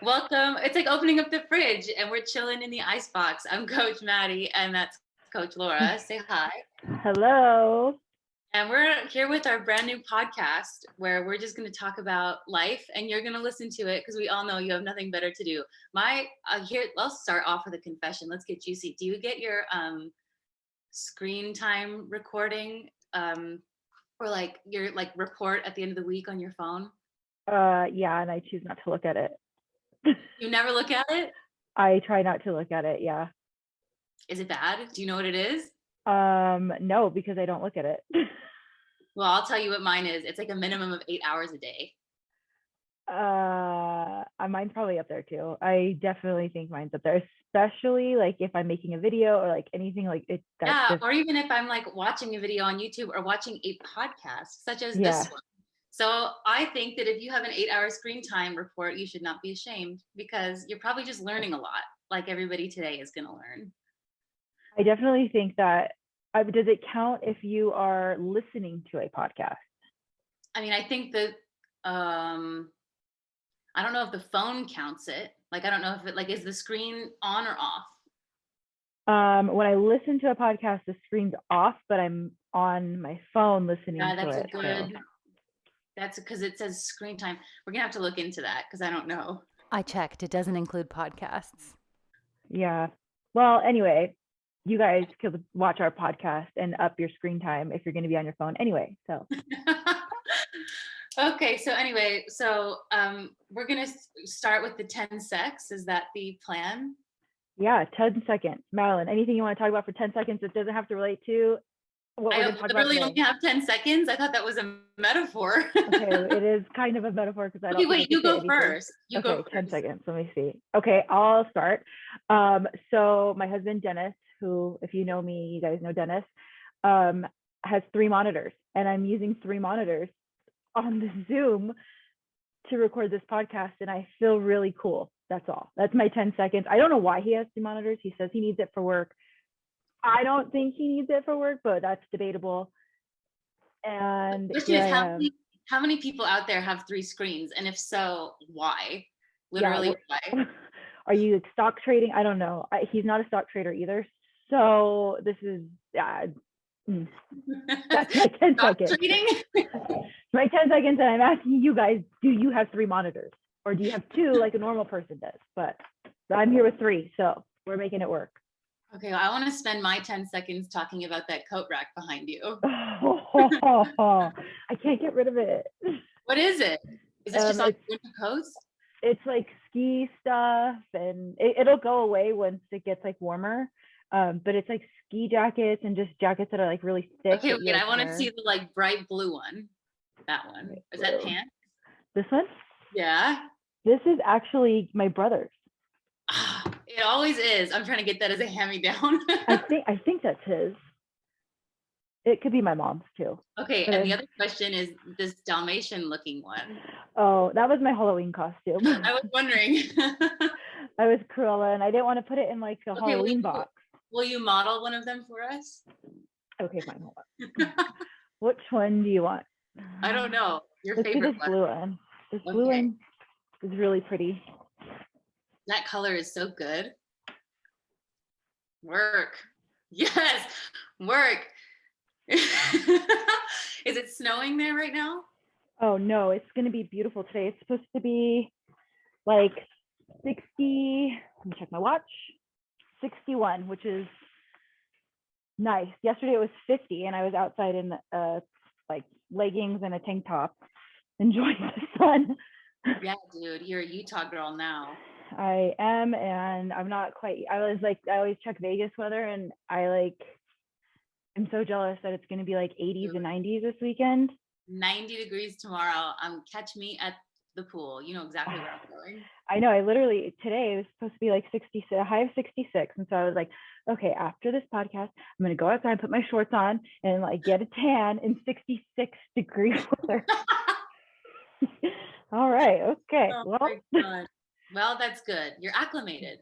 Welcome. It's like opening up the fridge and we're chilling in the icebox. I'm Coach Maddie and that's Coach Laura. Say hi. Hello. And we're here with our brand new podcast where we're just going to talk about life and you're going to listen to it because we all know you have nothing better to do. Let's start off with a confession. Let's get juicy. Do you get your screen time recording or like your like report at the end of the week on your phone? Yeah, and I choose not to look at it. You never look at it? I try not to look at it, yeah. Is it bad? Do you know what it is? No, because I don't look at it. Well, I'll tell you what mine is. It's like a minimum of 8 hours a day. Mine's probably up there too. I definitely think mine's up there, especially like if I'm making a video or like anything like it. Or even if I'm like watching a video on YouTube or watching a podcast, such as this one. So I think that if you have an 8-hour screen time report, you should not be ashamed because you're probably just learning a lot, like everybody today is going to learn. I definitely think that. Does it count if you are listening to a podcast? I mean, I think that I don't know if the phone counts it. Like, I don't know if it like is the screen on or off. When I listen to a podcast, the screen's off, but I'm on my phone listening to it. That's because it says screen time. We're gonna have to look into that because I don't know. I checked. It doesn't include podcasts. Yeah. Well, anyway, you guys could watch our podcast and up your screen time if you're going to be on your phone anyway. So. Okay. So anyway, we're going to start with the 10 secs. Is that the plan? Yeah. 10 seconds. Marilyn, anything you want to talk about for 10 seconds that doesn't have to relate to what we're going to talk about today? I literally only have 10 seconds. I thought that was a metaphor. Okay. It is kind of a metaphor because I don't. Okay, wait, you go first. You go first. 10 seconds. Let me see. Okay. I'll start. So my husband, Dennis, who, if you know me, you guys know Dennis, has 3 monitors, and I'm using 3 monitors on the Zoom to record this podcast, and I feel really cool. That's all. That's my 10 seconds. I don't know why he has 3 monitors. He says he needs it for work. I don't think he needs it for work, but that's debatable. And how many people out there have 3 screens? And if so, why? Literally, why? Are you stock trading? I don't know. He's not a stock trader either. So this is that's my 10 seconds. My 10 seconds, and I'm asking you guys: do you have 3 monitors, or do you have 2 like a normal person does? But I'm here with 3, so we're making it work. Okay, well, I want to spend my 10 seconds talking about that coat rack behind you. I can't get rid of it. What is it? Is this just all winter coats? It's like ski stuff, and it'll go away once it gets like warmer. But it's like ski jackets and just jackets that are like really thick. Okay, wait, I want to see the like bright blue one. That one. Is that pants? This one? Yeah. This is actually my brother's. It always is. I'm trying to get that as a hand-me-down. I think that's his. It could be my mom's too. Okay, and the other question is this Dalmatian looking one. Oh, that was my Halloween costume. I was wondering. I was Cruella, and I didn't want to put it in like a Halloween box. Will you model one of them for us? Okay, fine. Hold on. Which one do you want? I don't know. Your Let's favorite do this blue one. This blue one is really pretty. That color is so good. Work. Yes, work. Is it snowing there right now? Oh no, it's going to be beautiful today. It's supposed to be like 60. Let me check my watch. 61, which is nice. Yesterday it was 50, and I was outside in like leggings and a tank top, enjoying the sun. Yeah, dude, you're a Utah girl now. I am, and I'm not quite. I always check Vegas weather, and I'm so jealous that it's going to be like 80s and 90s this weekend. 90 degrees tomorrow. Catch me at the pool. You know exactly where I'm going. I know. Today it was supposed to be like 66, a high of 66. And so I was like, okay, after this podcast, I'm going to go outside, put my shorts on, and like get a tan in 66 degree weather. All right. Okay. Oh, well, that's good. You're acclimated.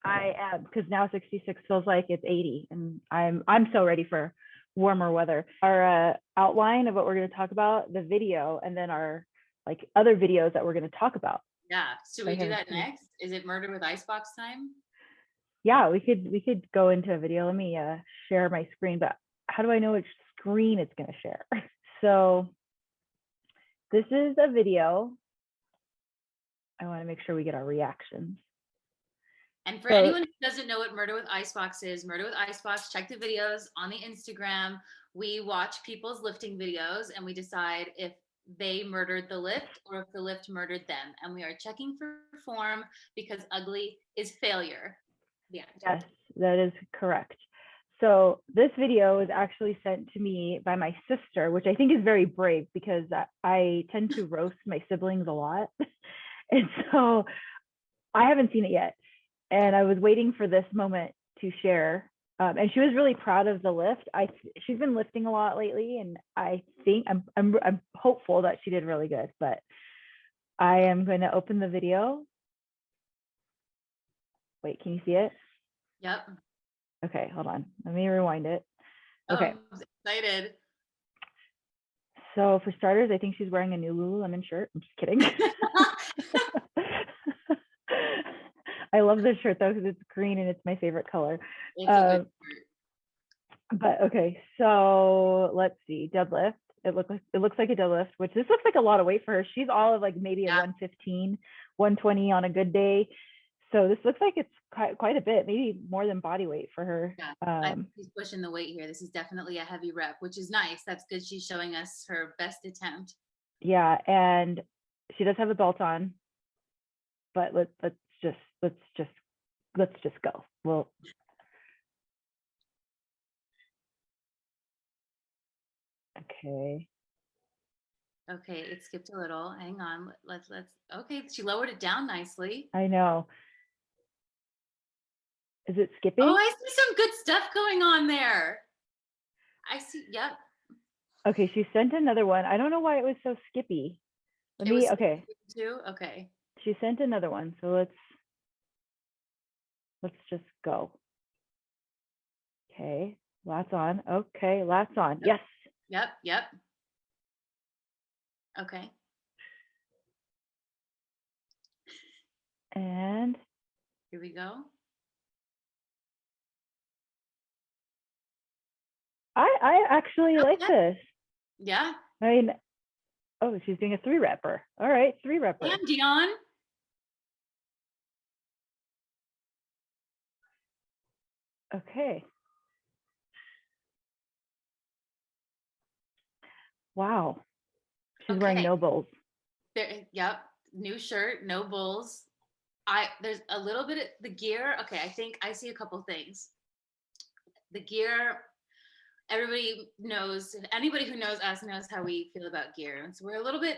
I am, because now 66 feels like it's 80, and I'm so ready for warmer weather. Our outline of what we're going to talk about, the video, and then our like other videos that we're going to talk about. Yeah. Should I we do haven't that seen it. next? Is it murder with icebox time? Yeah, we could go into a video. Let me share my screen, but how do I know which screen it's going to share? So this is a video. I want to make sure we get our reactions. And for So anyone who doesn't know what Murder with Icebox is, Murder with Icebox, check the videos on the Instagram. We watch people's lifting videos and we decide if they murdered the lift or if the lift murdered them. And we are checking for form because ugly is failure. The end. yes, that is correct. So this video was actually sent to me by my sister, which I think is very brave because I tend to roast my siblings a lot. And so I haven't seen it yet. And I was waiting for this moment to share. And she was really proud of the lift. She's been lifting a lot lately, and I think I'm hopeful that she did really good. But I am going to open the video. Wait, can you see it? Yep. Okay, hold on. Let me rewind it. Okay. Oh, I'm excited. So for starters, I think she's wearing a new Lululemon shirt. I'm just kidding. I love this shirt though because it's green and it's my favorite color. It's a good shirt. But okay, so let's see. Deadlift. It looks like a deadlift, which this looks like a lot of weight for her. She's all of like maybe a 115, 120 on a good day. So this looks like it's quite a bit, maybe more than body weight for her. Yeah, I think she's pushing the weight here. This is definitely a heavy rep, which is nice. That's good. She's showing us her best attempt. Yeah, and she does have a belt on, but let's just go. Well, okay. Okay, it skipped a little. Hang on. Let's okay, she lowered it down nicely. I know. Is it Oh, skipping? I see some good stuff going on there. I see. Yep. Okay, she sent another one. I don't know why it was so skippy. Okay. Too? Okay. She sent another one. So let's just go. Okay, lats on. Okay, lats on. Yes. Yep. Okay. And here we go. I actually like this. Yeah. I mean, oh, she's doing a 3-repper. All right, 3-repper. Damn, Dion. Okay. Wow. She's wearing no bulls. Yep. New shirt, no bulls. There's a little bit of the gear. Okay, I think I see a couple things. The gear, everybody knows, anybody who knows us knows how we feel about gear. And so we're a little bit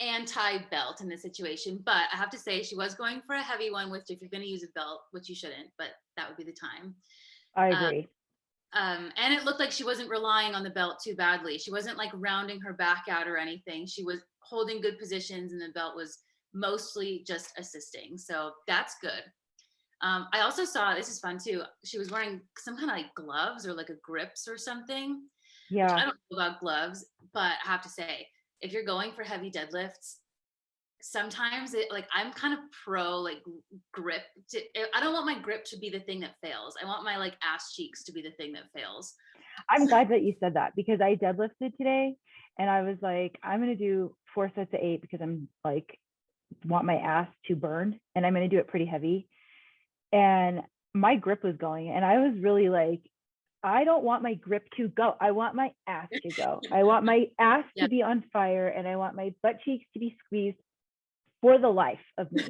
anti-belt in this situation, but I have to say she was going for a heavy one, which if you're going to use a belt, which you shouldn't, but that would be the time. I agree. And it looked like she wasn't relying on the belt too badly. She wasn't like rounding her back out or anything. She was holding good positions and the belt was mostly just assisting. So that's good. I also saw, this is fun too, she was wearing some kind of like gloves or like a grips or something. Yeah. Which I don't know about gloves, but I have to say, if you're going for heavy deadlifts, sometimes I'm kind of pro like grip. I don't want my grip to be the thing that fails. I want my like ass cheeks to be the thing that fails. I'm glad that you said that because I deadlifted today and I was like, I'm going to do 4 sets of 8 because I'm like, want my ass to burn and I'm going to do it pretty heavy. And my grip was going and I was really like, I don't want my grip to go. I want my ass to go. I want my ass to be on fire and I want my butt cheeks to be squeezed for the life of me,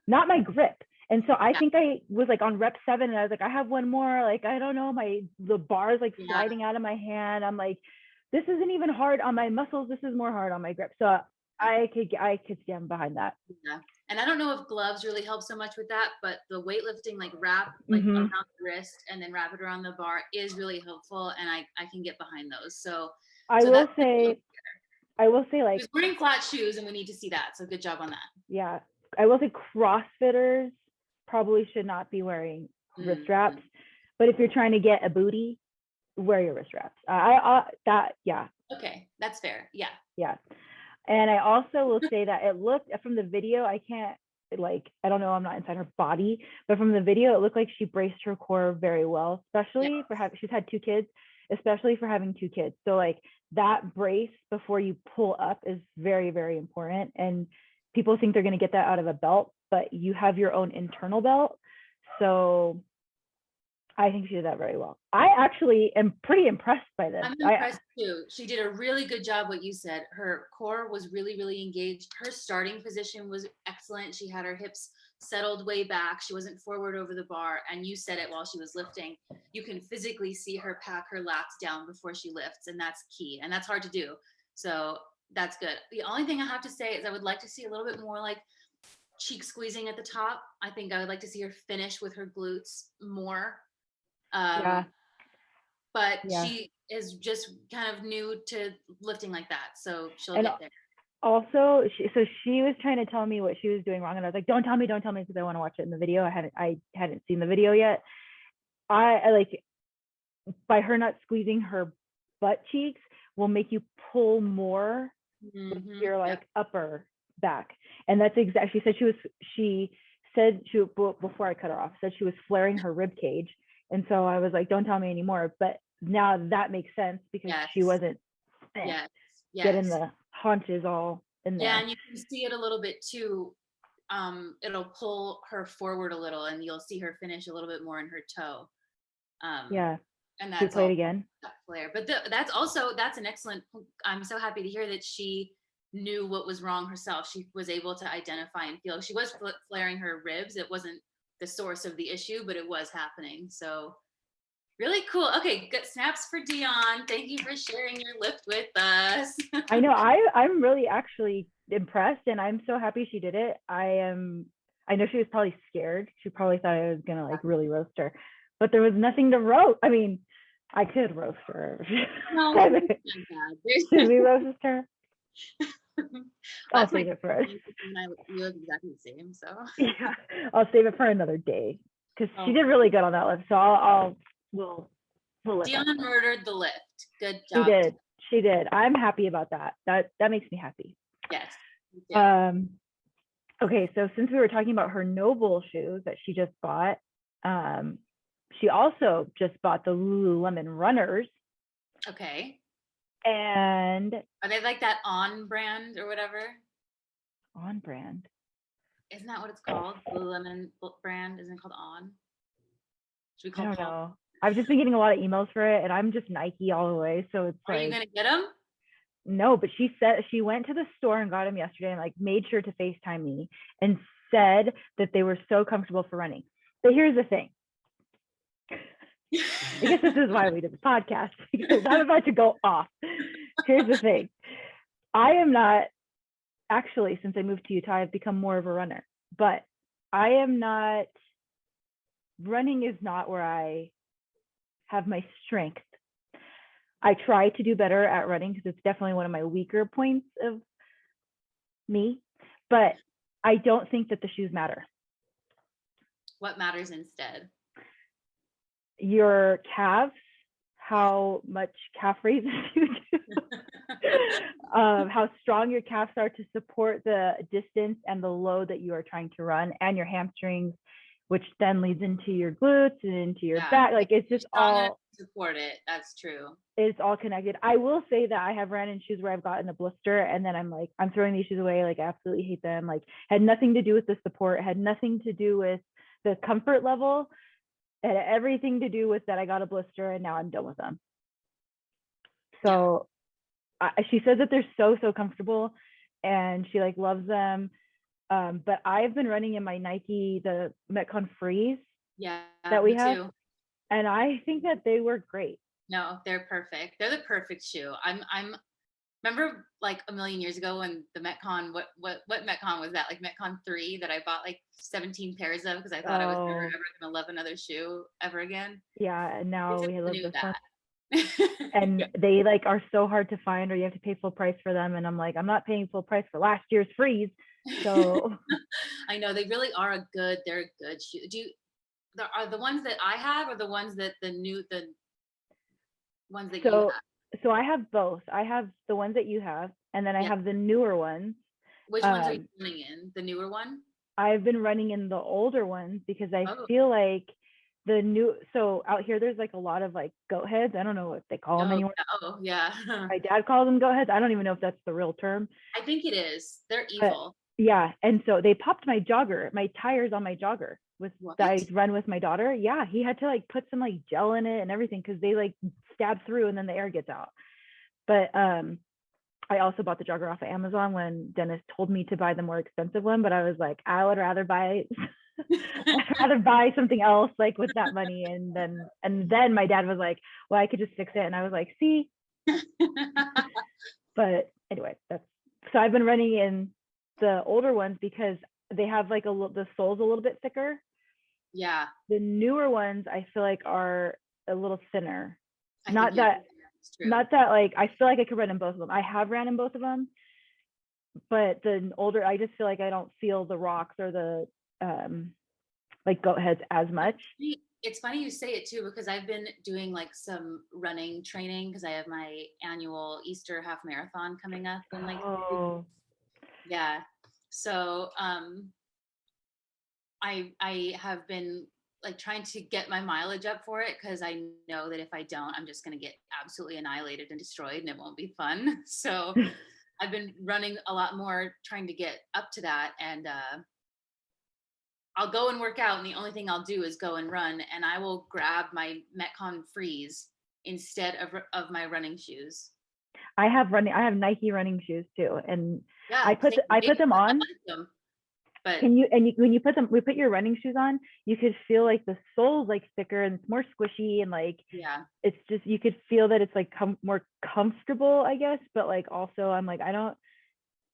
not my grip. And so I think I was like on rep 7 and I was like, I have one more. Like, I don't know, the bar's like sliding out of my hand. I'm like, this isn't even hard on my muscles. This is more hard on my grip. So I could stand behind that. Yeah. And I don't know if gloves really help so much with that, but the weightlifting, like wrap like around the wrist and then wrap it around the bar is really helpful. And I can get behind those. So I will say like she's wearing flat shoes and we need to see that. So good job on that. Yeah. I will say CrossFitters probably should not be wearing wrist wraps, but if you're trying to get a booty, wear your wrist wraps. Yeah. Okay. That's fair. Yeah. Yeah. And I also will say that it looked from the video, I can't I don't know, I'm not inside her body, but from the video, it looked like she braced her core very well, especially for having, she's had 2 kids, especially for having 2 kids. So like that brace before you pull up is very, very important. And people think they're going to get that out of a belt, but you have your own internal belt. So I think she did that very well. I actually am pretty impressed by this. I'm impressed too. She did a really good job. What you said, her core was really, really engaged. Her starting position was excellent. She had her hips settled way back. She wasn't forward over the bar. And you said it while she was lifting. You can physically see her pack her lats down before she lifts, and that's key. And that's hard to do. So that's good. The only thing I have to say is I would like to see a little bit more like cheek squeezing at the top. I think I would like to see her finish with her glutes more. But she is just kind of new to lifting like that, so she'll get there. Also, she was trying to tell me what she was doing wrong, and I was like, don't tell me, because I want to watch it in the video. I hadn't seen the video yet. I like, by her not squeezing her butt cheeks will make you pull more with your like upper back, and that's exactly. She said before I cut her off, said she was flaring her rib cage. And so I was like, don't tell me anymore. But now that makes sense because she wasn't getting the haunches all in there. Yeah, and you can see it a little bit too. It'll pull her forward a little, and you'll see her finish a little bit more in her toe. And that's play it again. Flare. But that's an excellent. I'm so happy to hear that she knew what was wrong herself. She was able to identify and feel. She was flaring her ribs. It wasn't the source of the issue, but it was happening. So really cool. Okay, good snaps for Dion. Thank you for sharing your lift with us. I know I'm really actually impressed, and I'm so happy she did it. I know she was probably scared. She probably thought I was gonna like really roast her, but there was nothing to roast. I mean, I could roast her. No, should we roast her? I'll save it for you look exactly the same, so yeah, I'll save it for another day because she did really good on that lift. So we'll Dion murdered the lift. Good job. She did. I'm happy about that. That makes me happy. Yes. Okay, so since we were talking about her Noble shoes that she just bought, she also just bought the Lululemon runners. Okay. And are they like that On brand or whatever? On brand. Isn't that what it's called? Lululemon brand? Isn't it called On? Should we call I don't know. I've just been getting a lot of emails for it, and I'm just Nike all the way. So it's Are you gonna get them? No, but she said she went to the store and got them yesterday, and like made sure to FaceTime me and said that they were so comfortable for running. But here's the thing. I guess this is why we did the podcast, because I'm about to go off. Here's the thing. I am not actually, since I moved to Utah, I've become more of a runner, but I am not, running is not where I have my strength. I try to do better at running because it's definitely one of my weaker points of me, but I don't think that the shoes matter. What matters instead? Your calves, how much calf raises you do, how strong your calves are to support the distance and the load that you are trying to run, and your hamstrings, which then leads into your glutes and into your back. Like it's just all support it. That's true. It's all connected. I will say that I have ran in shoes where I've gotten a blister, and then I'm like, I'm throwing these shoes away. Like I absolutely hate them. Like had nothing to do with the support, had nothing to do with the comfort level. It had everything to do with that I got a blister and now I'm done with them. So she says that they're so comfortable and she like loves them. But I've been running in my Nike, the Metcon Freeze that we have. Too. And I think that they work great. No, they're perfect. They're the perfect shoe. I'm remember like a million years ago when the Metcon, what Metcon was that? Like Metcon 3 that I bought like 17 pairs of because I thought I was never ever gonna love another shoe ever again. Yeah, and now we love this one. And they like are so hard to find, or you have to pay full price for them. And I'm like, I'm not paying full price for last year's Freeze. So I know they really are they're a good shoe. Are the ones that I have or the ones that the ones that you have? So I have both. I have the ones that you have, And then I have the newer ones. Which ones are you running in? The newer one? I've been running in the older ones because I Oh. feel like the new, so out here there's like a lot of like goat heads. I don't know what they call them anymore. Oh, yeah. My dad calls them goat heads. I don't even know if that's the real term. I think it is. They're evil. Yeah. And so they popped my tires on my jogger that I run with my daughter. Yeah. He had to like put some like gel in it and everything because they like stab through and then the air gets out. But I also bought the jogger off of Amazon when Dennis told me to buy the more expensive one, but I was like, I would rather buy something else like with that money. And then my dad was like, well, I could just fix it. And I was like, see. But anyway, so I've been running in the older ones because they have like the sole's a little bit thicker. Yeah. The newer ones I feel like are a little thinner. Not that like I feel like I could run in both of them. I have ran in both of them, but the older, I just feel like I don't feel the rocks or the like goat heads as much. It's funny you say it too, because I've been doing like some running training because I have my annual Easter half marathon coming up in like yeah. So I have been like trying to get my mileage up for it because I know that if I don't, I'm just going to get absolutely annihilated and destroyed and it won't be fun. So I've been running a lot more trying to get up to that, and I'll go and work out and the only thing I'll do is go and run, and I will grab my Metcon Freeze instead of my running shoes. I have Nike running shoes too, and yeah, I put them on. But when you put your running shoes on, you could feel like the sole's like thicker and it's more squishy, and like it's just, you could feel that it's like more comfortable, I guess. But like also I'm like, I don't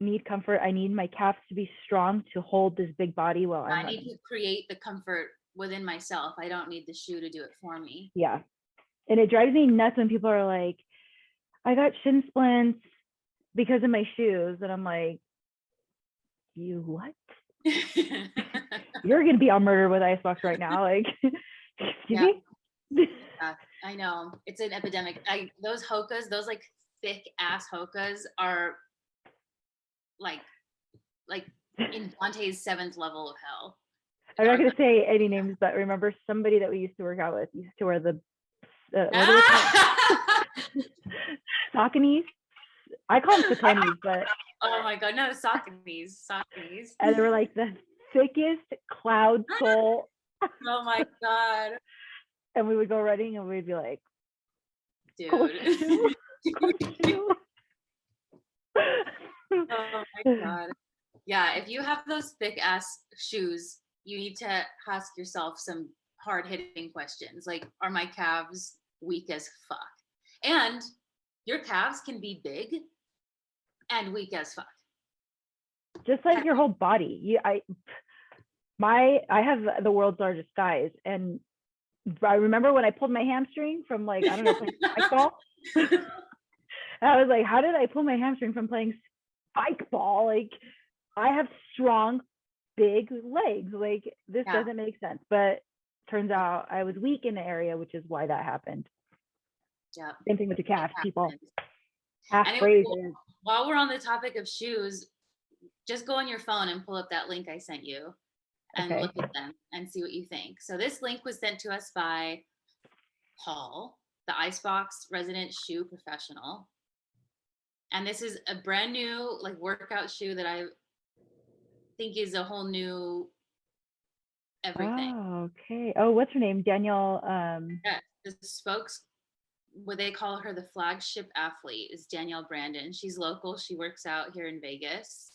need comfort. I need my calves to be strong to hold this big body while I'm running. I need to create the comfort within myself. I don't need the shoe to do it for me. Yeah. And it drives me nuts when people are like, I got shin splints because of my shoes. And I'm like, you what? You're going to be on Murder with Icebox right now. Like, excuse me? Yeah, I know. It's an epidemic. Those Hokas, those like thick ass Hokas are like in Dante's 7th level of hell. I'm not going to say any names, but remember somebody that we used to work out with used to wear the Sauconys. I call them Sauconys, but oh my god, no, Sauconys. And they were like the thickest cloud sole. Oh my god. And we would go running and we'd be like, dude. Oh my god. Yeah, if you have those thick ass shoes, you need to ask yourself some hard hitting questions. Like, are my calves weak as fuck? And your calves can be big and weak as fuck. Just like your whole body. I have the world's largest thighs, and I remember when I pulled my hamstring from like, I don't know, playing spike ball. I was like, how did I pull my hamstring from playing spike ball? Like, I have strong, big legs. Like, this doesn't make sense. But turns out I was weak in the area, which is why that happened. Yeah. Same thing with your calves, people. Calf raises. While we're on the topic of shoes, just go on your phone and pull up that link I sent you and look at them and see what you think. So this link was sent to us by Paul, the Icebox resident shoe professional. And this is a brand new like workout shoe that I think is a whole new everything. Oh, okay. Oh, what's her name? Danielle. Yeah, the what they call her, the flagship athlete, is Danielle Brandon. She's local. She works out here in Vegas.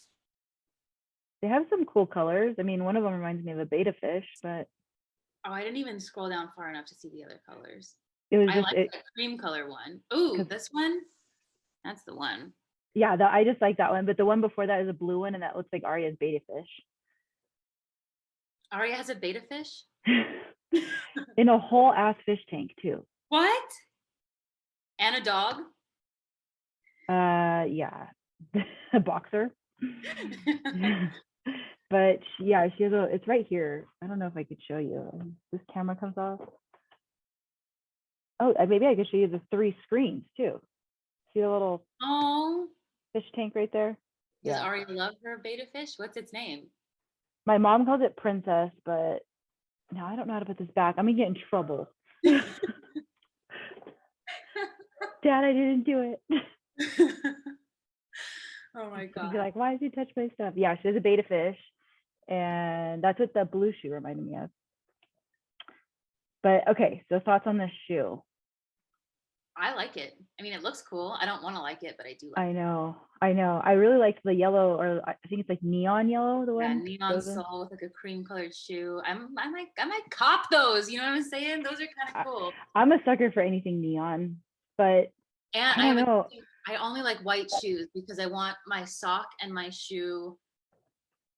They have some cool colors. I mean, one of them reminds me of a betta fish, but I didn't even scroll down far enough to see the other colors. I like the cream color one. Ooh, this one? That's the one. Yeah, I just like that one. But the one before that is a blue one, and that looks like Arya's betta fish. Arya has a betta fish? In a whole ass fish tank, too. What? And a dog? Yeah. A boxer. But yeah, she has it's right here. I don't know if I could show you. This camera comes off. Oh, maybe I could show you the 3 screens too. See the little. Oh. fish tank right there. Does Yeah. Ari love her betta fish? What's its name? My mom calls it Princess, but no, I don't know how to put this back. I'm gonna get in trouble. Dad, I didn't do it. Oh my She'd God. be like, why did you touch my stuff? Yeah, she has a betta fish, and that's what the blue shoe reminded me of. But okay, so thoughts on this shoe? I like it. I mean, it looks cool. I don't want to like it, but I do like I it. know. I really liked the yellow, or I think it's like neon yellow, the Yeah, one. neon sole with like a cream colored shoe. I might cop those. You know what I'm saying? Those are kind of cool. I'm a sucker for anything neon, but And I don't know. I only like white shoes because I want my sock and my shoe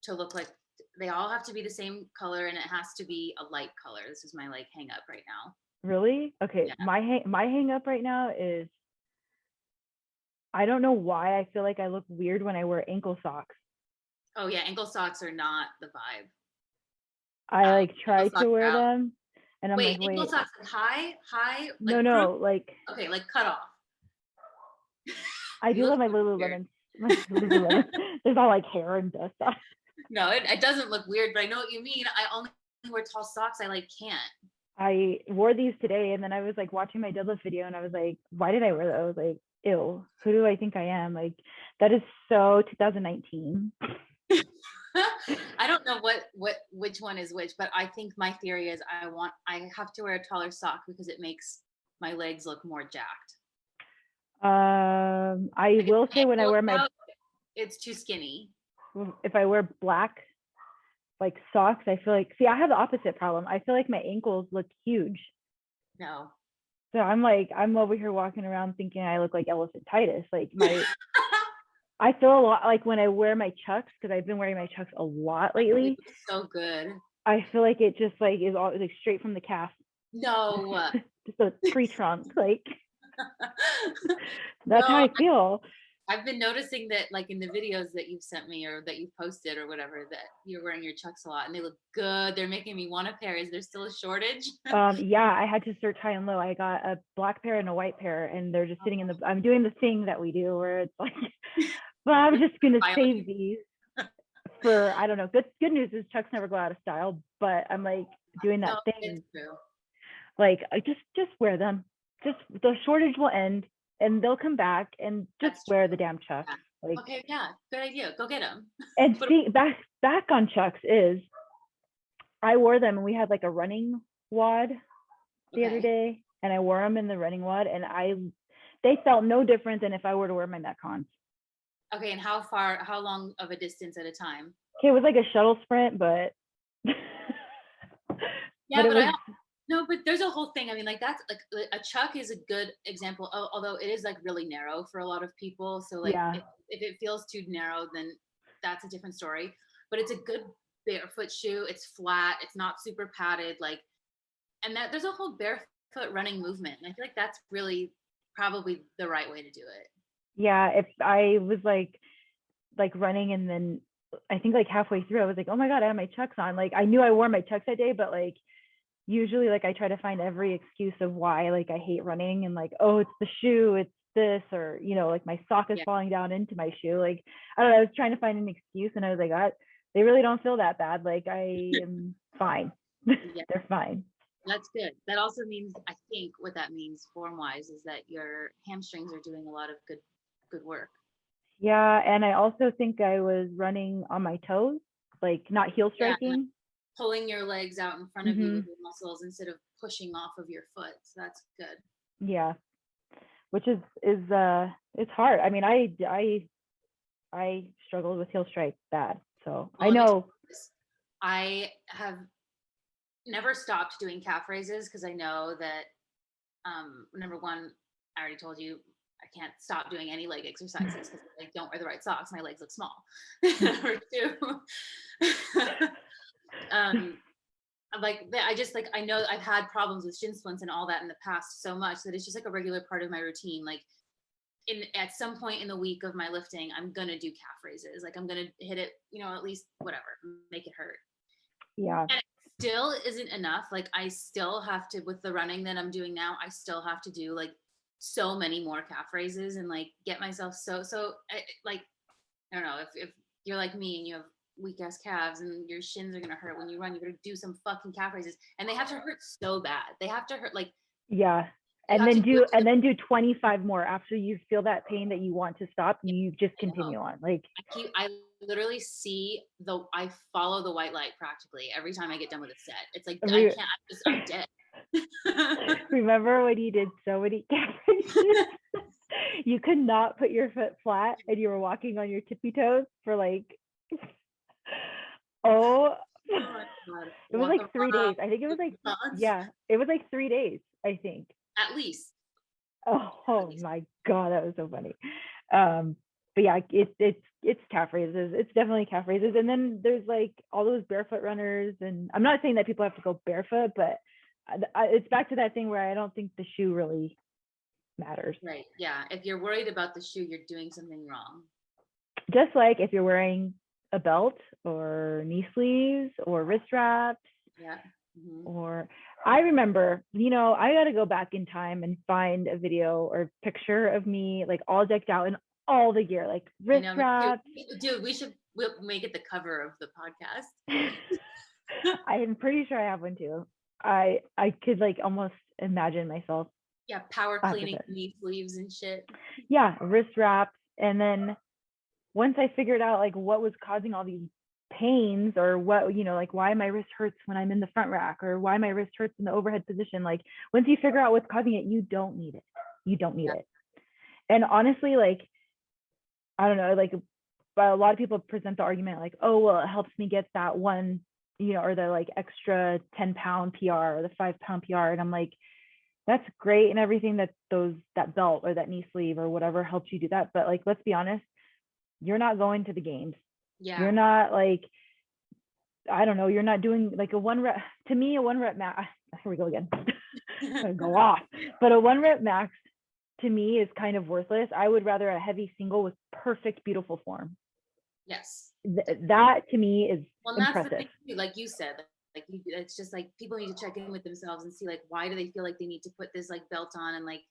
to look like they all have to be the same color, and it has to be a light color. This is my like hang up right now. Really? Okay, Yeah. my hang up right now is I don't know why I feel like I look weird when I wear ankle socks. Oh yeah, ankle socks are not the vibe. I like try Ankle socks to are wear out. them, and I'm Wait, like, ankle wait, socks like high, like no, crook? like Okay, like cut off. I You do look love my weird. Lululemon. My Lululemon. There's all like hair and dust on. No, it doesn't look weird, but I know what you mean. I only wear tall socks. I like can't. I wore these today, and then I was like watching my deadlift video, and I was like, why did I wear those? Like, ew, who do I think I am? Like, that is so 2019. I don't know which one is which, but I think my theory is I have to wear a taller sock because it makes my legs look more jacked. I Like will if say when I ankle wear is my out, it's too skinny. if I wear black like socks, I feel like, see, I have the opposite problem. I feel like my ankles look huge. No. So I'm over here walking around thinking I look like elephantitis. Like I feel a lot like when I wear my chucks, because I've been wearing my chucks a lot They lately. look so good. I feel like it just like is all like straight from the calf. No. Just a pre-trunk. Like that's how No, I feel. I've been noticing that like in the videos that you've sent me or that you've posted or whatever, that you're wearing your chucks a lot and they look good. They're making me want a pair. Is there still a shortage? Yeah, I had to search high and low. I got a black pair and a white pair, and they're just sitting in the. I'm doing the thing that we do where it's like, but I'm just gonna save these for I don't know. Good news is chucks never go out of style, but I'm like doing that No, thing. it's true. Like I just wear them. Just the shortage will end, and they'll come back, and just That's wear true. the damn chucks. Yeah. Like Okay, yeah, good idea. Go get them. and see back on chucks is I wore them and we had like a running wad the other day, and I wore them in the running wad, and they felt no different than if I were to wear my Metcons. Okay, and how long of a distance at a time? Okay, it was like a shuttle sprint, but Yeah, it was no, but there's a whole thing. I mean, like that's like a chuck is a good example, although it is like really narrow for a lot of people. So like yeah. if it feels too narrow, then that's a different story. But it's a good barefoot shoe. It's flat. It's not super padded. Like, and that there's a whole barefoot running movement. And I feel like that's really probably the right way to do it. Yeah, if I was like running, and then I think like halfway through I was like, oh my god, I have my chucks on. Like I knew I wore my chucks that day, but like usually like I try to find every excuse of why like I hate running, and like, oh, it's the shoe, it's this, or like my sock is falling down into my shoe. Like I don't know, I was trying to find an excuse, and I was like, they really don't feel that bad. Like I am fine. Yeah. They're fine. That's good. That also means, I think what that means form wise is that your hamstrings are doing a lot of good work. Yeah, and I also think I was running on my toes, like not heel striking. Like pulling your legs out in front of you with your muscles instead of pushing off of your foot. So that's good. Yeah, which is it's hard. I mean, I struggled with heel strike bad, so I know. I have never stopped doing calf raises because I know that number one, I already told you I can't stop doing any leg exercises because I don't wear the right socks. My legs look small. Number two, I know I've had problems with shin splints and all that in the past so much that it's just like a regular part of my routine. Like at some point in the week of my lifting, I'm gonna do calf raises. Like I'm gonna hit it, at least whatever, make it hurt. Yeah. And it still isn't enough. Like I still have to, with the running that I'm doing now, I still have to do like so many more calf raises and like get myself like, I don't know, if you're like me and you have weak ass calves and your shins are gonna hurt when you run, you're gonna do some fucking calf raises and they have to hurt so bad. They have to hurt like, Yeah. you And have to then do 25 more after you feel that pain that you want to stop. You just continue on. Like I literally I follow the white light practically every time I get done with a set. It's like I can't. I'm dead. Remember when you did so many calf raises? You could not put your foot flat and you were walking on your tippy toes for like, oh my God. It was like 3 days. I think it was like, yeah, it was like 3 days, I think. At least. Oh my God, that was so funny. But yeah, it's calf raises. It's definitely calf raises. And then there's like all those barefoot runners. And I'm not saying that people have to go barefoot, but it's back to that thing where I don't think the shoe really matters. Right. Yeah. If you're worried about the shoe, you're doing something wrong. Just like if you're wearing a belt or knee sleeves or wrist wraps. Yeah. Mm-hmm. Or I remember, I got to go back in time and find a video or picture of me like all decked out in all the gear, like wrist wraps. Dude, we'll make it the cover of the podcast. I'm pretty sure I have one too. I could like almost imagine myself. Yeah, power cleaning knee sleeves and shit. Yeah, wrist wraps. And then once I figured out like what was causing all these pains or what, like why my wrist hurts when I'm in the front rack or why my wrist hurts in the overhead position, like once you figure out what's causing it, you don't need it. And honestly, like, I don't know, like a lot of people present the argument like, oh, well, it helps me get that one, or the like extra 10-pound PR or the 5-pound PR. And I'm like, that's great and everything that belt or that knee sleeve or whatever helps you do that. But like, let's be honest, you're not going to the games. Yeah. You're not like, I don't know, you're not doing like a 1 rep. To me, a 1 rep max, here we go again. I'm gonna go off. But a 1 rep max to me is kind of worthless. I would rather a heavy single with perfect, beautiful form. Yes. That to me is impressive. That's the thing too, like you said, like it's just like people need to check in with themselves and see like why do they feel like they need to put this like belt on and like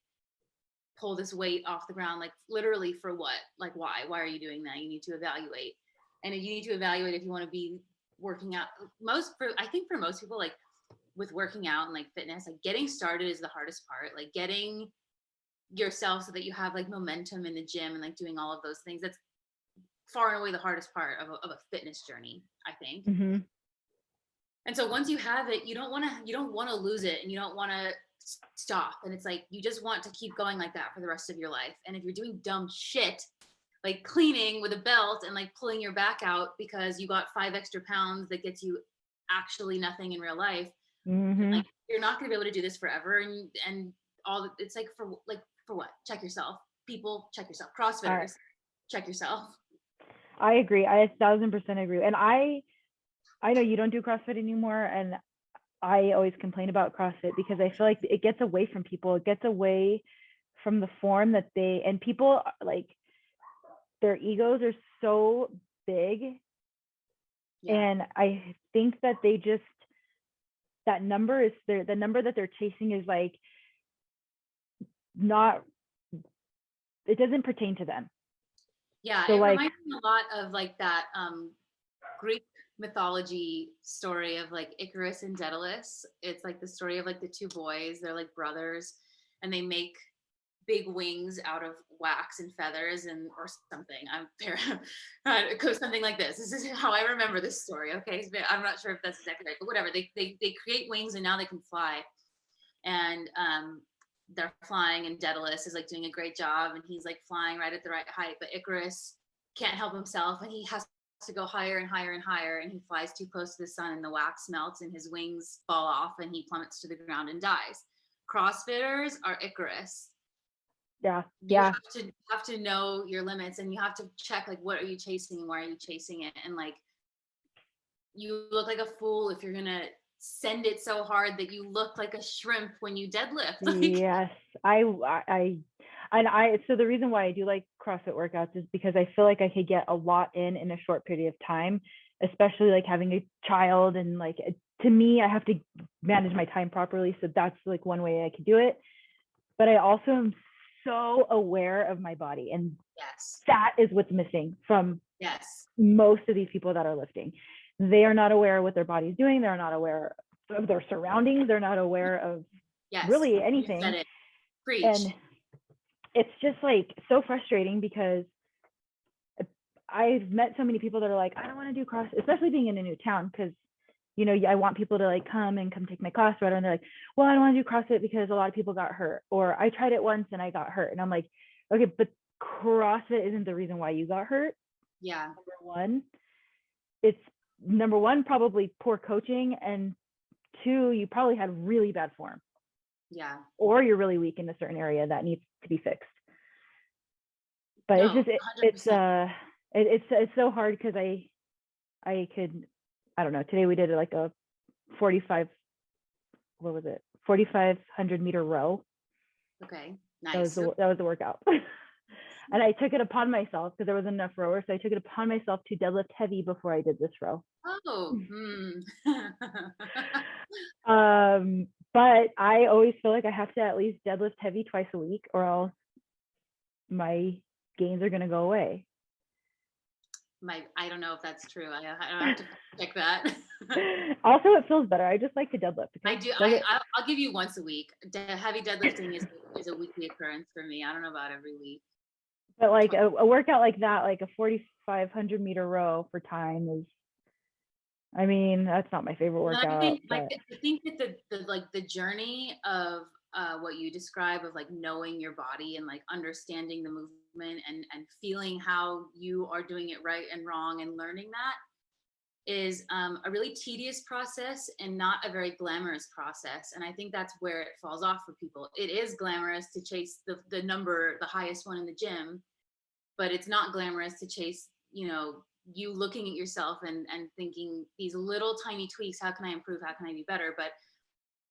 pull this weight off the ground, like literally for what? Like why are you doing that? You need to evaluate. And you need to evaluate if you want to be working out. I think for most people, like with working out and like fitness, like getting started is the hardest part. Like getting yourself so that you have like momentum in the gym and like doing all of those things. That's far and away the hardest part of a fitness journey, I think. Mm-hmm. And so once you have it, you don't want to lose it and you don't want to stop. And it's like, you just want to keep going like that for the rest of your life. And if you're doing dumb shit, like cleaning with a belt and like pulling your back out because you got 5 extra pounds that gets you actually nothing in real life, mm-hmm. like you're not going to be able to do this forever. And all it's like for what? Check yourself. People, check yourself. CrossFitters, check yourself. I agree. I 1,000% agree. And I know you don't do CrossFit anymore, and I always complain about CrossFit because I feel like it gets away from people. It gets away from the form that and people like their egos are so big. Yeah. And I think that that number is the number that they're chasing is like not, it doesn't pertain to them. Yeah, so it reminds me a lot of like that Greek mythology story of like Icarus and Daedalus. It's like the story of like the 2 boys. They're like brothers, and they make big wings out of wax and feathers or something. It goes something like this. This is how I remember this story. Okay, I'm not sure if that's exactly right, but whatever. They create wings and now they can fly, and they're flying, and Daedalus is like doing a great job, and he's like flying right at the right height, but Icarus can't help himself, and he has to go higher and higher and higher, and he flies too close to the sun, and the wax melts and his wings fall off, and he plummets to the ground and dies. CrossFitters are Icarus. Yeah. You have to know your limits, and you have to check like what are you chasing and why are you chasing it, and like you look like a fool if you're gonna send it so hard that you look like a shrimp when you deadlift. Yes, so the reason why I do like CrossFit workouts is because I feel like I could get a lot in a short period of time, especially like having a child, and like to me, I have to manage my time properly. So that's like one way I could do it. But I also am so aware of my body, and Yes. that is what's missing from Yes. most of these people that are lifting. They are not aware of what their body's doing. They're not aware of their surroundings. They're not aware of really anything. You said it. Preach. And it's just like so frustrating because I've met so many people that are like, I don't want to do CrossFit, especially being in a new town, because you know, I want people to like come take my class, whatever. And they're like, well, I don't want to do CrossFit because a lot of people got hurt, or I tried it once and I got hurt. And I'm like, okay, but CrossFit isn't the reason why you got hurt. Yeah. Number one, probably poor coaching, and two, you probably had really bad form. Yeah. Or you're really weak in a certain area that needs to be fixed. But No, it's so hard because I don't know. Today we did like a 4,500 meter row. Okay, nice. That was the workout. And I took it upon myself because there wasn't enough rowers, so I took it upon myself to deadlift heavy before I did this row. Oh. But I always feel like I have to at least deadlift heavy twice a week, or else my gains are gonna go away. I don't know if that's true. I have to check that. Also, it feels better. I just like to deadlift. I do. I'll give you once a week. Heavy deadlifting is a weekly occurrence for me. I don't know about every week. But like a workout like that, like a 4,500 meter row for time is, I mean, that's not my favorite workout. I think that the journey of what you describe of like knowing your body and like understanding the movement and feeling how you are doing it right and wrong and learning that is a really tedious process and not a very glamorous process. And I think that's where it falls off for people. It is glamorous to chase the highest one in the gym, but it's not glamorous to chase, you looking at yourself and thinking these little tiny tweaks, how can I improve? How can I be better? But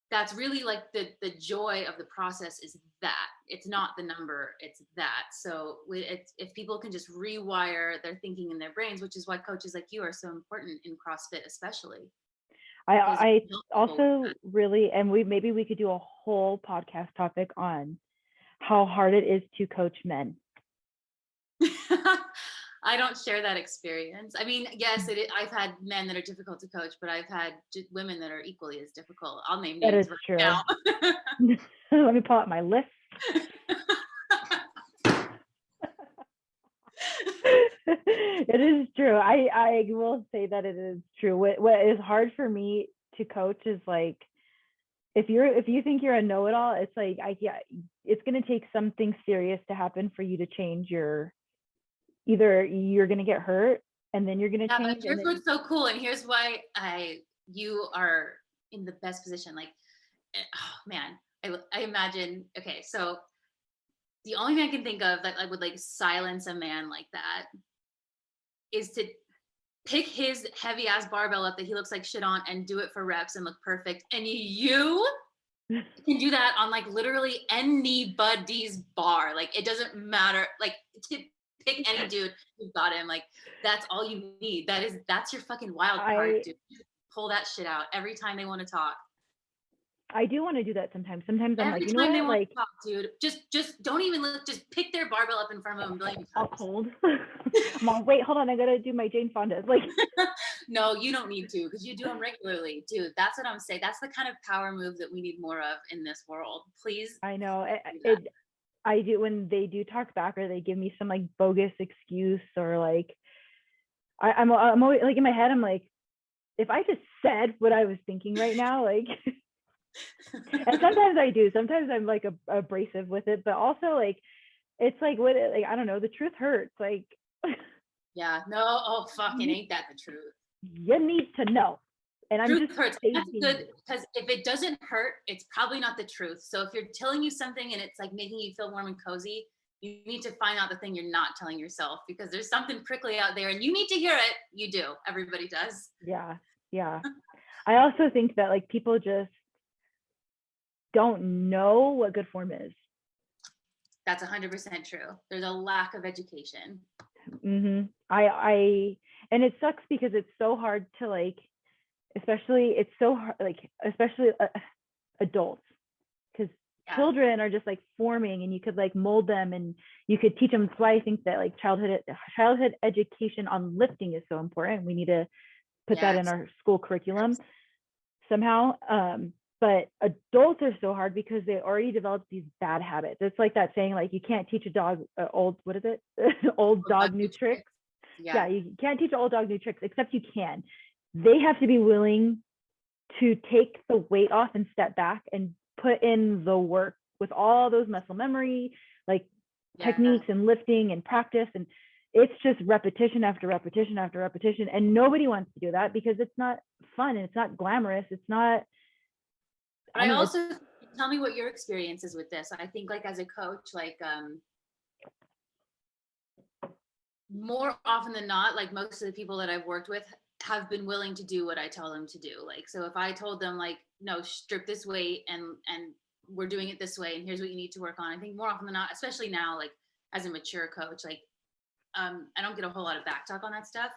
that's really like the joy of the process is that it's not the number, it's that. So if people can just rewire their thinking in their brains, which is why coaches like you are so important in CrossFit, especially. I also really, and maybe we could do a whole podcast topic on how hard it is to coach men. I don't share that experience. I mean, yes, I've had men that are difficult to coach, but I've had women that are equally as difficult. I'll name names right now. Let me pull out my list. It is true. I will say that it is true. What is hard for me to coach is like, if you think you're a know-it-all, it's like it's going to take something serious to happen for you to change either you're going to get hurt and then you're going to change. But here's what's so cool, and here's why you are in the best position. Like, oh man, I imagine. Okay, so the only thing I can think of that I would like silence a man like that is to pick his heavy ass barbell up that he looks like shit on and do it for reps and look perfect. And you can do that on like literally anybody's bar. Like, it doesn't matter. Like, to pick any dude, you've got him. Like, that's all you need. That's your fucking wild card, dude. Pull that shit out every time they want to talk. I do want to do that sometimes. Sometimes I'm every like, you know what, they want like, to talk, dude, just don't even look. Just pick their barbell up in front of them. I'll hold. Mom, wait, hold on. I gotta do my Jane Fonda. Like, no, you don't need to because you do them regularly, dude. That's what I'm saying. That's the kind of power move that we need more of in this world. Please. I know I do when they do talk back or they give me some like bogus excuse or like I'm always like in my head I'm like, if I just said what I was thinking right now, like and sometimes I do, sometimes I'm like abrasive with it, but also like it's like I don't know, the truth hurts, like yeah, no, fucking ain't that the truth? You need to know. And I'm truth hurts. That's good, because if it doesn't hurt, it's probably not the truth. So if you're telling you something and it's like making you feel warm and cozy, you need to find out the thing you're not telling yourself, because there's something prickly out there and you need to hear it. You do. Everybody does. Yeah. I also think that like people just don't know what good form is. That's 100% true. There's a lack of education. Mm-hmm. And it sucks because it's so hard to like, especially it's so hard, like especially adults, because children are just like forming, and you could like mold them, and you could teach them. That's why I think that like childhood education on lifting is so important. We need to put that in our school curriculum somehow. But adults are so hard because they already developed these bad habits. It's like that saying, like, you can't teach a dog what is it? Old dog new tricks. Yeah, you can't teach an old dog new tricks, except you can. They have to be willing to take the weight off and step back and put in the work with all those muscle memory, like techniques and lifting and practice. And it's just repetition after repetition after repetition. And nobody wants to do that because it's not fun and it's not glamorous. It's not. But I also, tell me what your experience is with this. I think like as a coach, like more often than not, like most of the people that I've worked with have been willing to do what I tell them to do. Like, so if I told them like, no, strip this weight and we're doing it this way, and here's what you need to work on. I think more often than not, especially now, like as a mature coach, like I don't get a whole lot of back talk on that stuff.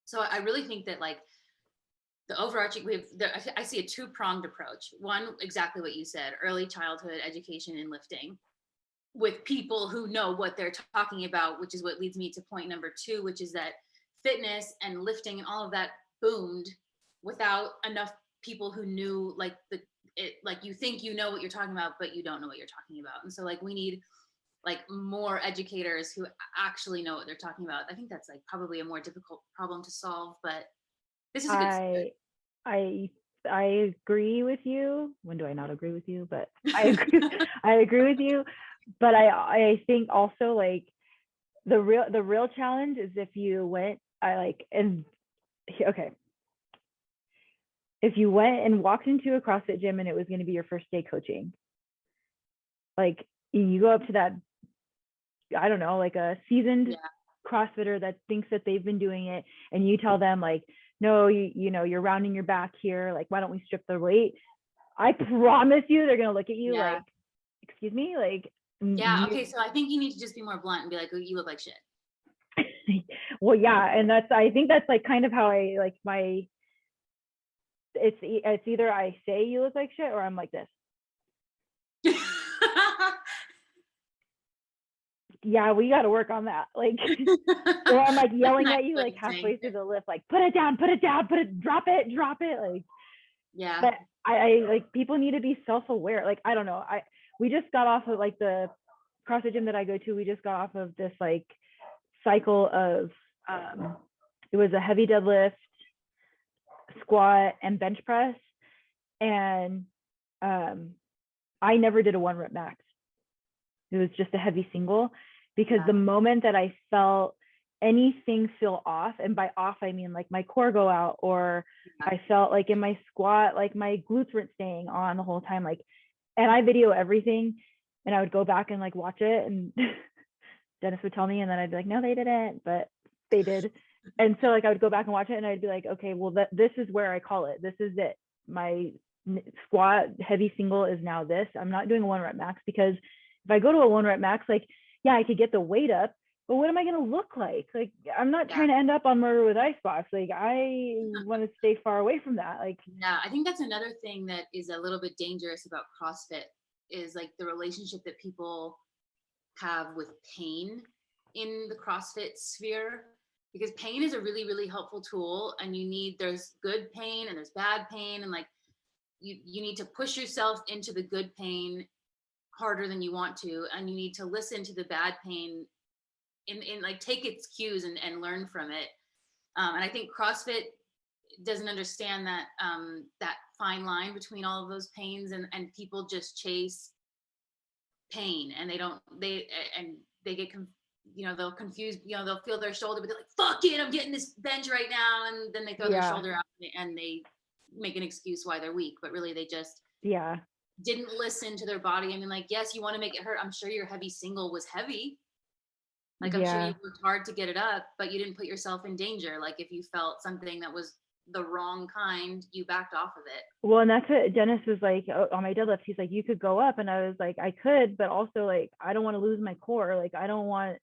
So I really think that like the overarching, I see a two-pronged approach. One, exactly what you said, early childhood education in lifting with people who know what they're talking about, which is what leads me to point number 2, which is that fitness and lifting and all of that boomed without enough people who knew like like you think you know what you're talking about, but you don't know what you're talking about. And so like we need like more educators who actually know what they're talking about. I think that's like probably a more difficult problem to solve, but this is a good start. I agree with you. When do I not agree with you? But I agree. I agree with you. But I think also like the real challenge is if you went, if you went and walked into a CrossFit gym and it was going to be your first day coaching, like you go up to that, I don't know, like a seasoned CrossFitter that thinks that they've been doing it, and you tell them like, no, you know, you're rounding your back here. Like, why don't we strip the weight? I promise you, they're going to look at you like, excuse me, like. Okay, so I think you need to just be more blunt and be like, oh, you look like shit. Well, yeah, and I think that's like kind of how I like it's either I say you look like shit or I'm like this. Yeah, we got to work on that. Like, or I'm like yelling at you like halfway through the lift, like put it down, drop it. Like, yeah. But I like people need to be self-aware. Like, I don't know. We just got off of like the CrossFit gym that I go to. We just got off of this like cycle of it was a heavy deadlift, squat, and bench press, and I never did a 1 rep max. It was just a heavy single, because the moment that I felt anything feel off, and by off I mean like my core go out, or I felt like in my squat like my glutes weren't staying on the whole time, like, and I video everything and I would go back and like watch it, and Dennis would tell me, and then I'd be like, no, they didn't, but they did. And so like I would go back and watch it and I'd be like, okay, well this is where I call it. This is it. My squat heavy single is now this. I'm not doing a 1 rep max, because if I go to a 1 rep max, like, yeah, I could get the weight up, but what am I going to look like? Like, I'm not trying to end up on Murder with Icebox. Like, I want to stay far away from that. Like, yeah, I think that's another thing that is a little bit dangerous about CrossFit, is like the relationship that people have with pain in the CrossFit sphere, because pain is a really, really helpful tool, and there's good pain and there's bad pain, and like you need to push yourself into the good pain harder than you want to, and you need to listen to the bad pain in like take its cues and learn from it. And I think CrossFit doesn't understand that that fine line between all of those pains, and people just chase pain, and they get they'll confuse, they'll feel their shoulder, but they're like, fuck it, I'm getting this bench right now, and then they throw their shoulder out and they make an excuse why they're weak, but really they just didn't listen to their body. I mean, like, yes, you want to make it hurt. I'm sure your heavy single was heavy. Like, I'm sure you worked hard to get it up, but you didn't put yourself in danger. Like, if you felt something that was the wrong kind, you backed off of it. Well, and that's what Dennis was like on my deadlift. He's like, you could go up. And I was like, I could, but also like, I don't want to lose my core. Like, I don't want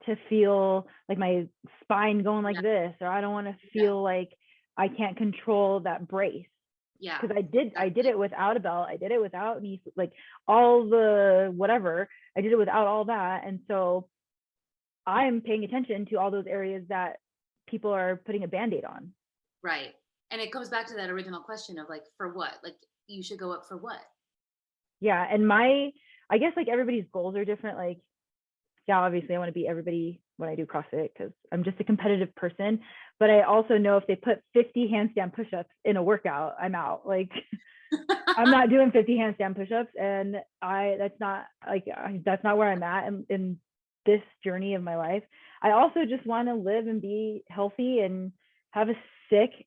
to feel like my spine going like this, or I don't want to feel like I can't control that brace. Yeah. Because I did it without a belt. I did it without knee, like all the whatever. I did it without all that. And so I'm paying attention to all those areas that people are putting a Band-Aid on. Right. And it comes back to that original question of like, for what? Like, you should go up for what? Yeah. And I guess like everybody's goals are different. Like, yeah, obviously I want to beat everybody when I do CrossFit because I'm just a competitive person. But I also know if they put 50 handstand push-ups in a workout, I'm out. Like, I'm not doing 50 handstand push-ups, and that's not where I'm at in this journey of my life. I also just want to live and be healthy and have a sick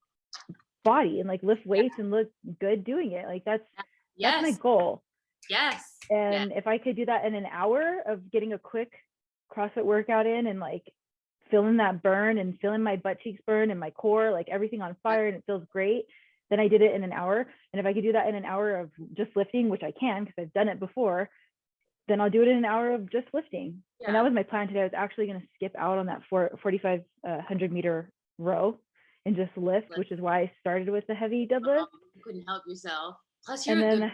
body and like lift weights and look good doing it. Like that's my goal. Yes. And if I could do that in an hour of getting a quick CrossFit workout in and like feeling that burn and feeling my butt cheeks burn and my core, like everything on fire and it feels great, then I did it in an hour. And if I could do that in an hour of just lifting, which I can because I've done it before, then I'll do it in an hour of just lifting. Yeah. And that was my plan today. I was actually going to skip out on that 4,500 meter row and just lift, which is why I started with the heavy deadlift. You couldn't help yourself. Plus you're a good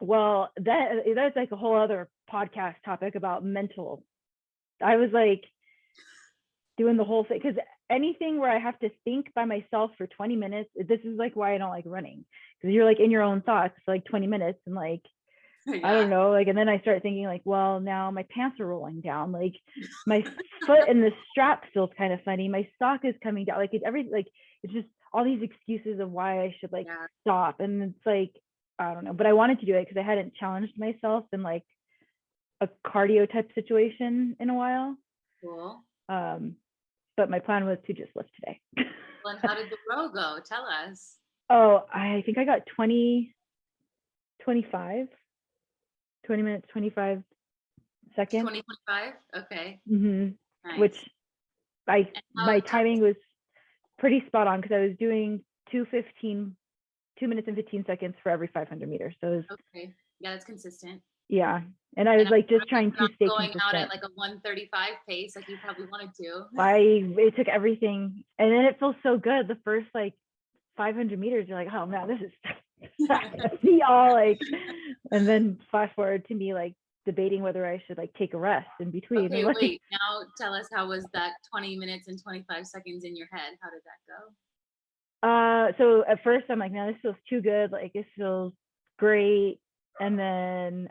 well, that's like a whole other podcast topic about mental. I was like doing the whole thing because anything where I have to think by myself for 20 minutes, this is like why I don't like running, because you're like in your own thoughts for like 20 minutes and like, I don't know, like, and then I start thinking like, well, now my pants are rolling down, like my foot in the strap feels kind of funny, my sock is coming down, like it's just all these excuses of why I should like stop. And it's like, I don't know, but I wanted to do it because I hadn't challenged myself in like a cardio type situation in a while. Cool. But my plan was to just lift today. Well, and how did the row go? Tell us. Oh, I think I got 20 minutes, 25 seconds. 25? Okay. Mm-hmm. Nice. Which my timing was pretty spot on because I was doing 2 minutes and 15 seconds for every 500 meters. So it was, okay. Yeah, that's consistent. Yeah. And I was like just trying to stay going consistent. out at like a 135 pace like you probably wanted to. It took everything, and then it feels so good. The first like 500 meters, you're like, oh man, this is see all like, and then flash forward to me like debating whether I should like take a rest in between. Okay, like, wait. Now tell us, how was that 20 minutes and 25 seconds in your head? How did that go? So at first I'm like, man, this feels too good. Like this feels great. And then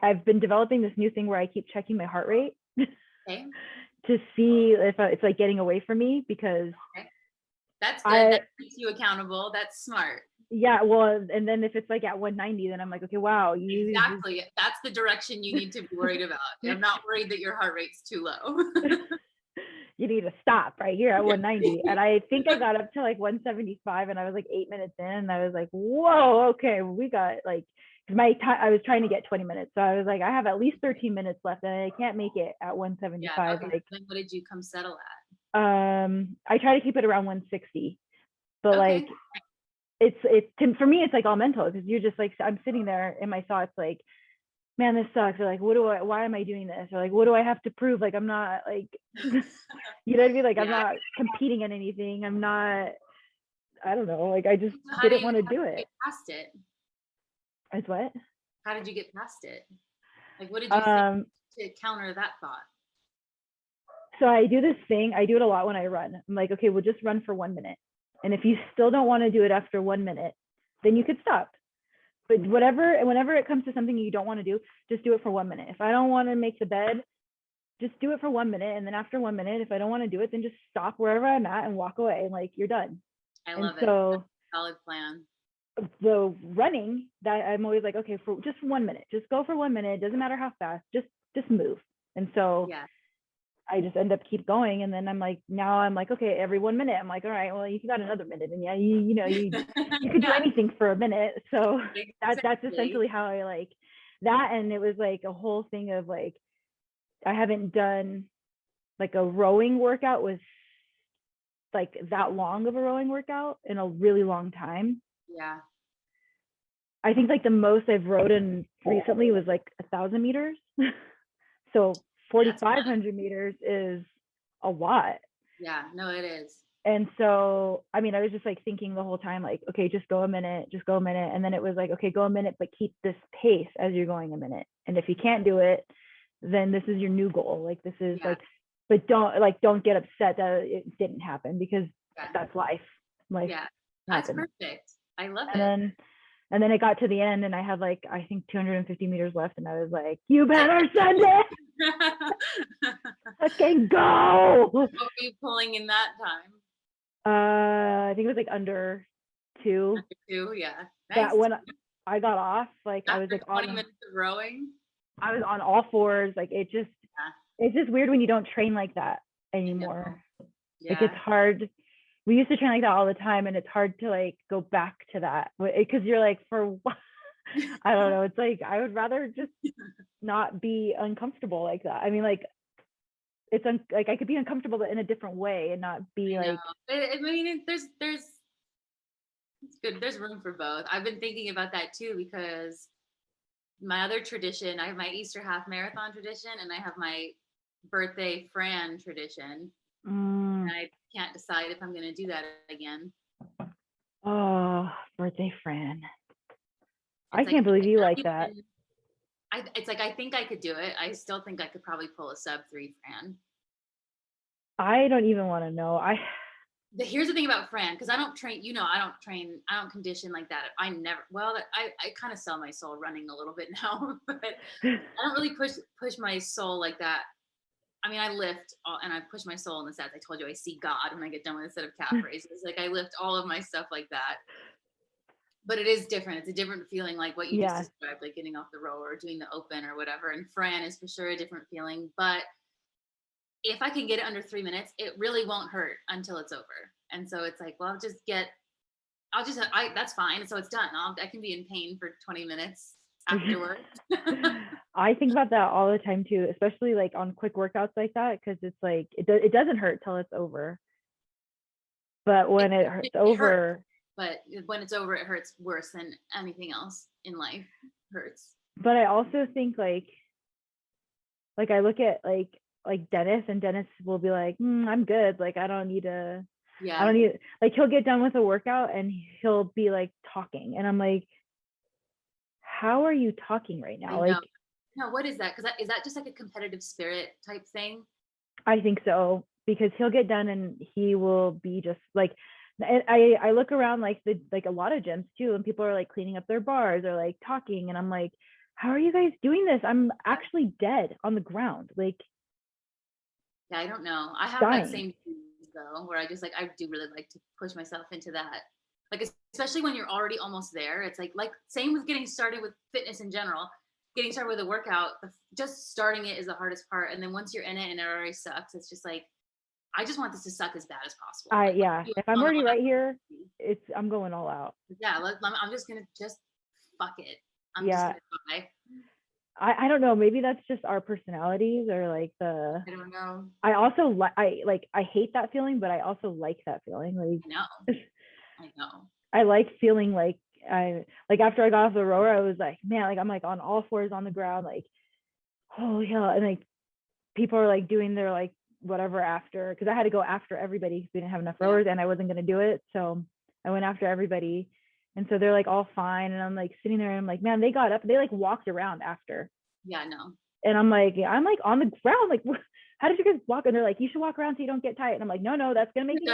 I've been developing this new thing where I keep checking my heart rate to see if it's like getting away from me, because that's good. That keeps you accountable. That's smart. Yeah, well, and then if it's like at 190, then I'm like, okay, wow, exactly. That's the direction you need to be worried about. I'm not worried that your heart rate's too low. You need to stop right here at 190. And I think I got up to like 175 and I was like 8 minutes in and I was like, whoa, okay, we got like, I was trying to get 20 minutes. So I was like, I have at least 13 minutes left and I can't make it at 175. Yeah, okay. Like, then what did you come settle at? I try to keep it around 160, but like, it's for me, it's like all mental, because you're just like, I'm sitting there in my thoughts like, man, this sucks. Or like, why am I doing this? Or like, what do I have to prove? Like, I'm not like, you know what I mean? Like, I'm not competing in anything. I'm not, I don't know. Like, I just didn't want to do it. Get past it. It's what? How did you get past it? Like, what did you think to counter that thought? So I do this thing. I do it a lot when I run. I'm like, okay, we'll just run for 1 minute. And if you still don't want to do it after 1 minute, then you could stop. But whenever it comes to something you don't want to do, just do it for 1 minute. If I don't want to make the bed, just do it for 1 minute. And then after 1 minute, if I don't want to do it, then just stop wherever I'm at and walk away. Like, you're done. I love it. So solid plan. The running, that I'm always like, okay, for just 1 minute, just go for 1 minute. It doesn't matter how fast, just move. And so I just end up keep going. And then I'm like, okay, every 1 minute, I'm like, all right, well, you got another minute. And yeah, you could do anything for a minute. So that's essentially how I like that. And it was like a whole thing of like, I haven't done like a rowing workout with like that long of a rowing workout in a really long time. Yeah. I think like the most I've rowed in recently was like 1,000 meters. So 4,500 meters is a lot. Yeah, no, it is. And so, I mean, I was just like thinking the whole time, like, okay, just go a minute, just go a minute. And then it was like, okay, go a minute, but keep this pace as you're going a minute. And if you can't do it, then this is your new goal. Like, this is like, but don't get upset that it didn't happen, because that's life. Life That's happens. perfect. I love it. And then it got to the end, and I had like, I think 250 meters left, and I was like, you better send it. Fucking go. What were you pulling in that time? I think it was like under 2. Under 2, yeah. Nice. That when I got off, like after I was like 20 minutes of rowing. I was on all fours. Like it's just weird when you don't train like that anymore. Like it's hard. We used to train like that all the time, and it's hard to like go back to that, because you're like, for what? I don't know. It's like, I would rather just not be uncomfortable like that. I mean, like, it's like I could be uncomfortable but in a different way and not be like. I mean, there's it's good. There's room for both. I've been thinking about that too, because my other tradition, I have my Easter half marathon tradition, and I have my birthday Fran tradition. And I can't decide if I'm going to do that again. Oh, birthday Fran. I can't believe you like that. It's like, I think I could do it. I still think I could probably pull a sub 3 Fran. I don't even want to know. Here's the thing about Fran, because I don't train, I don't condition like that. I kind of sell my soul running a little bit now, but I don't really push my soul like that. I mean, I lift and I push my soul in the sets. I told you I see God when I get done with a set of calf raises. Like, I lift all of my stuff like that. But it is different. It's a different feeling, like what you just described, like getting off the rower or doing the open or whatever. And Fran is for sure a different feeling. But if I can get it under 3 minutes, it really won't hurt until it's over. And so it's like, well, that's fine. So it's done. I can be in pain for 20 minutes afterward. I think about that all the time too, especially like on quick workouts like that, because it's like it doesn't hurt till it's over. But when it hurts over, but when it's over, it hurts worse than anything else in life hurts. But I also think like I look at like Dennis, and Dennis will be like, I'm good. Like, I don't need like, he'll get done with a workout and he'll be like talking, and I'm like, how are you talking right now? Like, no, what is that? Because is that just like a competitive spirit type thing? I think so, because he'll get done and he will be just like, I look around like a lot of gyms too, and people are like cleaning up their bars or like talking, and I'm like, how are you guys doing this? I'm actually dead on the ground. Like, yeah, I don't know. I have that same thing though, where I do really like to push myself into that. Like, especially when you're already almost there. It's like same with getting started with fitness in general. Getting started with a workout, just starting it is the hardest part. And then once you're in it and it already sucks, it's just like, I just want this to suck as bad as possible. If I'm already right here, I'm going all out. Yeah, I'm just gonna fuck it. I'm just gonna try. I don't know. Maybe that's just our personalities, or like I don't know. I also I hate that feeling, but I also like that feeling. Like, I know. I like feeling like after I got off the rower, I was like, man, like I'm like on all fours on the ground, like, holy hell. And like people are like doing their like whatever after, because I had to go after everybody because we didn't have enough rowers and I wasn't going to do it. So I went after everybody. And so they're like all fine. And I'm like sitting there and I'm like, man, they got up, they like walked around after. Yeah, no. And I'm like on the ground, like, how did you guys walk? And they're like, you should walk around so you don't get tight. And I'm like, no, that's gonna make me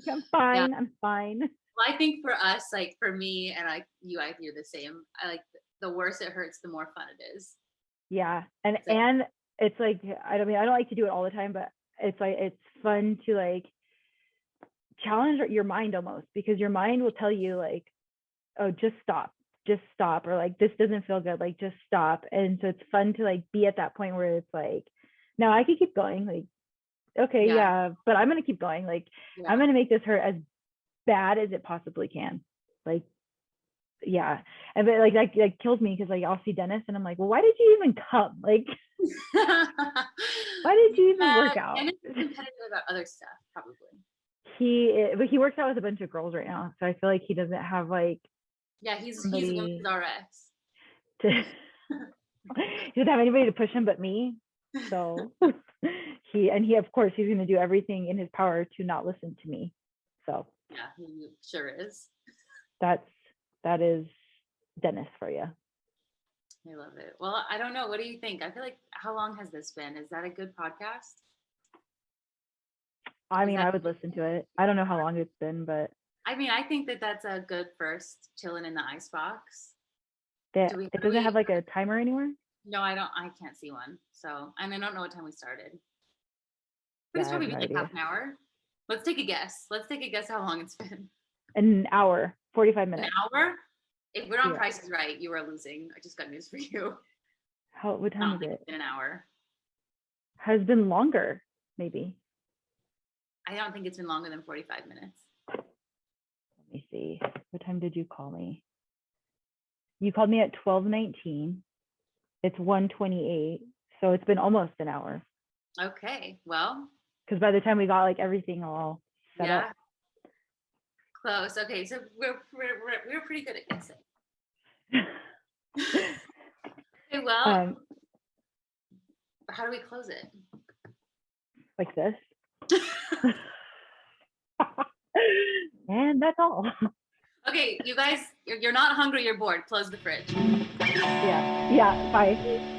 I'm fine. I'm fine. Well, I think for us, like for me and I hear the same. I like, the worse it hurts, the more fun it is. Yeah. And it's like, I don't like to do it all the time, but it's like, it's fun to like challenge your mind almost, because your mind will tell you like, oh, just stop, or like, this doesn't feel good, like just stop. And so it's fun to like be at that point where it's like, no, I could keep going, like, okay, but I'm gonna keep going, like, I'm gonna make this hurt as bad as it possibly can, like, and but like kills me, because like I'll see Dennis and I'm like, well, why did you even come? Like, why did you even work out? And it's competitive about other stuff, probably. But he works out with a bunch of girls right now, so I feel like he doesn't have like, he's women's RX. He doesn't have anybody to push him but me, so he of course he's going to do everything in his power to not listen to me. So Yeah, he sure is. that is Dennis for you. I love it. Well, I don't know. What do you think? I feel like, how long has this been? Is that a good podcast? I mean, I would listen to it. I don't know how long it's been, but I mean, I think that that's a good first chilling in the icebox. it doesn't have like a timer anywhere. No, I don't. I can't see one. So, and I don't know what time we started. But Yeah, it's probably I been have like no half an hour. Let's take a guess. Let's take a guess how long it's been. An hour, 45 minutes. An hour? If we're on Yeah. Price is Right, you are losing. I just got news for you. What time is it? It's been an hour. Has been longer, maybe. I don't think it's been longer than 45 minutes. Let me see. What time did you call me? You called me at 12:19. It's 1:28, so it's been almost an hour. Okay, well. Because by the time we got like everything all set up. Close. Okay, so we're pretty good at guessing. Okay, well, how do we close it? Like this. And that's all. Okay, you guys, you're not hungry, you're bored. Close the fridge. Yeah, bye.